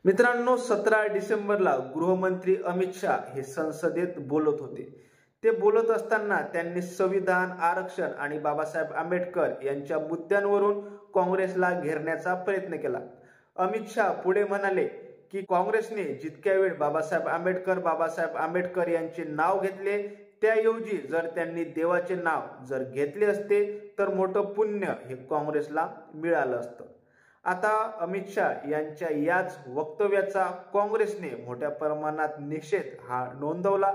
मित्रांनो, 17 डिसेंबरला गृहमंत्री अमित शाह हे संसदेत बोलत होते। ते बोलत असताना त्यांनी संविधान, आरक्षण आणि बाबासाहेब आंबेडकर यांच्या मुद्द्यांवरून काँग्रेसला घेरण्याचा प्रयत्न केला। अमित शाह पुढे म्हणाले की काँग्रेसने जितक्या वेळ बाबासाहेब आंबेडकर यांचे नाव घेतले त्याऐवजी जर त्यांनी देवाचे नाव जर घेतले असते तर मोठं पुण्य हे काँग्रेसला मिळालं असतं। आता अमित शाह यांच्या याच वक्तव्याचा काँग्रेसने मोठ्या प्रमाणात निषेध हा नोंदवला।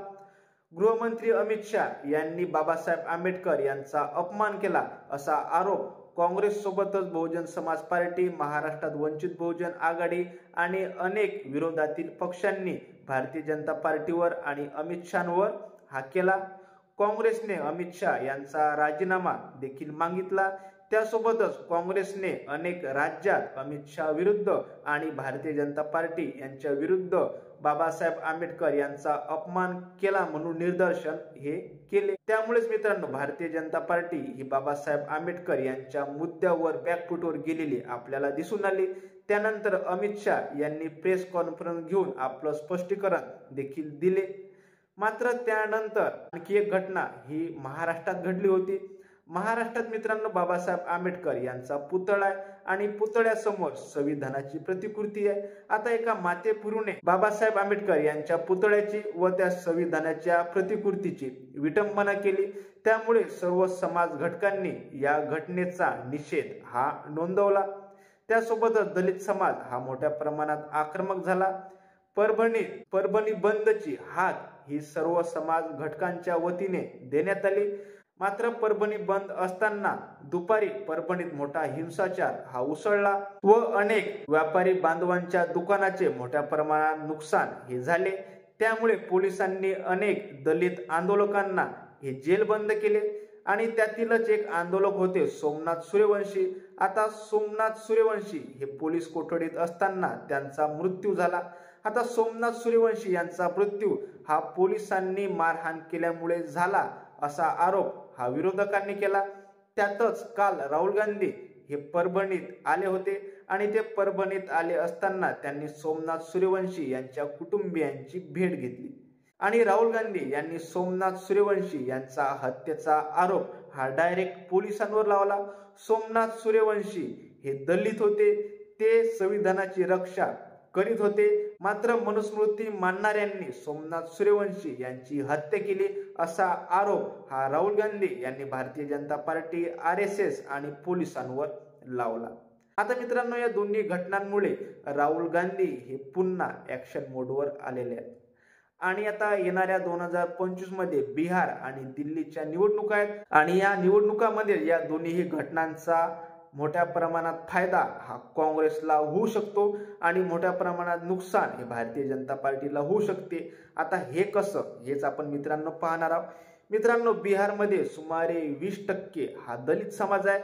गृहमंत्री अमित शाह यांनी बाबासाहेब आंबेडकर यांचा अपमान केला असा आरोप काँग्रेस सोबतच बहुजन समाज पार्टी, महाराष्ट्रात वंचित बहुजन आघाडी आणि अनेक विरोधातील पक्षांनी भारतीय जनता पार्टीवर आणि अमित शहांवर हा केला। काँग्रेसने अमित शाह यांचा राजीनामा देखील मागितला। त्यासोबतच काँग्रेसने अनेक राज्यात अमित शाह विरुद्ध आणि भारतीय जनता पार्टी यांच्या विरुद्ध बाबासाहेब आंबेडकर यांचा अपमान केला म्हणून निदर्शन हे केले। त्यामुळेच मित्रांनो, भारतीय जनता पार्टी ही बाबासाहेब आंबेडकर यांच्या मुद्द्यावर बॅकफुटवर गेलेली आपल्याला दिसून आली। त्यानंतर अमित शाह यांनी प्रेस कॉन्फरन्स घेऊन आपलं स्पष्टीकरण देखील दिले। मात्र त्यानंतर आणखी एक घटना ही महाराष्ट्रात घडली होती। महाराष्ट्रात मित्रांनो, बाबासाहेब आंबेडकर यांचा पुतळा आहे आणि पुतळ्यासमोर संविधानाची प्रतिकृती आहे। आता एका मातेपुरुने बाबासाहेब आंबेडकर यांच्या पुतळ्याची व त्या संविधानाच्या प्रतिकृतीची विटंबना केली। त्यामुळे सर्व समाज घटकांनी या घटनेचा निषेध हा नोंदवला। त्यासोबतच दलित समाज हा मोठ्या प्रमाणात आक्रमक झाला। परभणी बंदची हाक ही सर्व समाज घटकांच्या वतीने देण्यात आली। मात्र परभणी बंद असताना दुपारी परभणीत मोठा हिंसाचार हा उसळला व अनेक व्यापारी बांधवांच्या दुकानाचे मोठ्या प्रमाणात नुकसान हे झाले। त्यामुळे पोलिसांनी अनेक दलित आंदोलकांना हे जेलबंद केले आणि त्यातीलच एक आंदोलक होते सोमनाथ सूर्यवंशी। आता सोमनाथ सूर्यवंशी हे पोलीस कोठडीत असताना त्यांचा मृत्यू झाला। आता सोमनाथ सूर्यवंशी यांचा मृत्यू हा पोलिसांनी मारहाण केल्यामुळे झाला असा आरोप हा विरोधकांनी केला। त्यातच काल राहुल गांधी हे परभणीत आले होते आणि ते परभणीत आले असताना त्यांनी सोमनाथ सूर्यवंशी यांच्या कुटुंबियांची भेट घेतली आणि राहुल गांधी यांनी सोमनाथ सूर्यवंशी यांचा हत्येचा आरोप हा डायरेक्ट पोलिसांवर लावला। सोमनाथ सूर्यवंशी हे दलित होते, ते संविधानाची रक्षा करीत होते, मात्र मनुस्मृती मानणाऱ्यांनी सोमनाथ सूर्यवंशी यांची हत्या केली असा आरोप हा राहुल गांधी यांनी भारतीय जनता पार्टी, RSS आणि पोलिसांवर लावला। आता मित्रांनो, या दोन्ही घटनांमुळे राहुल गांधी हे पुन्हा ऍक्शन मोडवर आलेले आहेत आणि आता येणाऱ्या 2025 मध्ये बिहार आणि दिल्लीच्या निवडणुका आहेत आणि या निवडणुकांमध्ये या दोन्ही घटनांचा मोठ्या प्रमाणात फायदा हा काँग्रेसला होऊ शकतो आणि मोठ्या प्रमाणात नुकसान हे भारतीय जनता पार्टीला होऊ शकते। आता हे कसं हेच आपण मित्रांनो पाहणार आहोत। मित्रांनो, बिहारमध्ये सुमारे 20% हा दलित समाज आहे,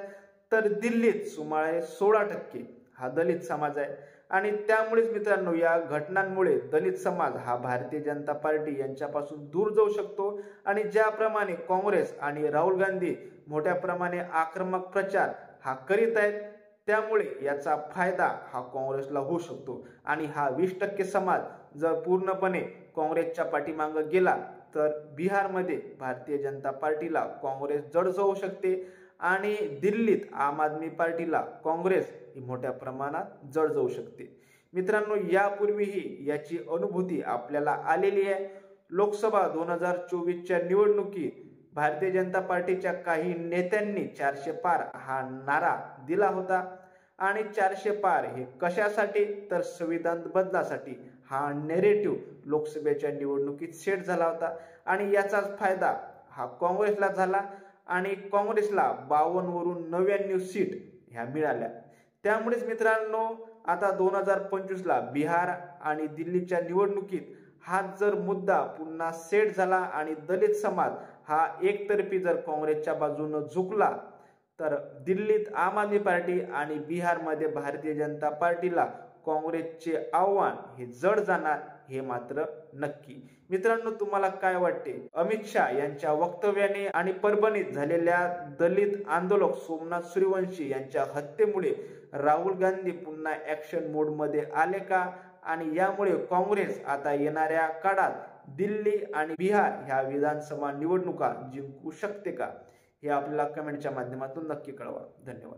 तर दिल्लीत सुमारे 16% हा दलित समाज आहे आणि त्यामुळेच मित्रांनो, या घटनांमुळे दलित समाज हा भारतीय जनता पार्टी यांच्यापासून दूर जाऊ शकतो आणि ज्याप्रमाणे काँग्रेस आणि राहुल गांधी मोठ्या प्रमाणे आक्रमक प्रचार हा करीत आहेत, त्यामुळे याचा फायदा हा काँग्रेसला होऊ शकतो आणि हा 20% समाज जर पूर्णपणे काँग्रेसच्या पाठीमागे गेला तर बिहारमध्ये भारतीय जनता पार्टीला काँग्रेस जड जाऊ शकते आणि दिल्लीत आम आदमी पार्टीला काँग्रेस ही मोठ्या प्रमाणात जड जाऊ शकते। मित्रांनो, यापूर्वीही याची अनुभूती आपल्याला आलेली आहे। लोकसभा 2024च्या निवडणुकीत भारतीय जनता पार्टीच्या काही नेत्यांनी 400 पार हा नारा दिला होता आणि 400 पार हे कशासाठी तर संविधान बदलासाठी हा नेरेटिव्ह लोकसभेच्या निवडणुकीत सेट झाला होता आणि याचाच फायदा हा काँग्रेसला झाला आणि काँग्रेसला 52 वरून 99 सीट ह्या मिळाल्या। त्यामुळेच मित्रांनो, आता 2025ला बिहार आणि दिल्लीच्या निवडणुकीत हा जर मुद्दा पुन्हा सेट झाला आणि दलित समाज हा एकतर्फी जर काँग्रेसच्या बाजूने झुकला तर दिल्लीत आम आदमी पार्टी आणि बिहारमध्ये भारतीय जनता पार्टीला काँग्रेसचे आव्हान हे जड जाणार हे मात्र नक्की। मित्रांनो, तुम्हाला काय वाटते? अमित शाह यांच्या वक्तव्याने आणि परभणीत झालेल्या दलित आंदोलक सोमनाथ सूर्यवंशी यांच्या हत्येमुळे राहुल गांधी पुन्हा ऍक्शन मोड मध्ये आले का आणि यामुळे काँग्रेस आता येणाऱ्या काळात दिल्ली आणि बिहार ह्या विधानसभा निवडणुका जिंकू शकते का, हे आपल्याला कमेंटच्या माध्यमातून नक्की कळवा. धन्यवाद.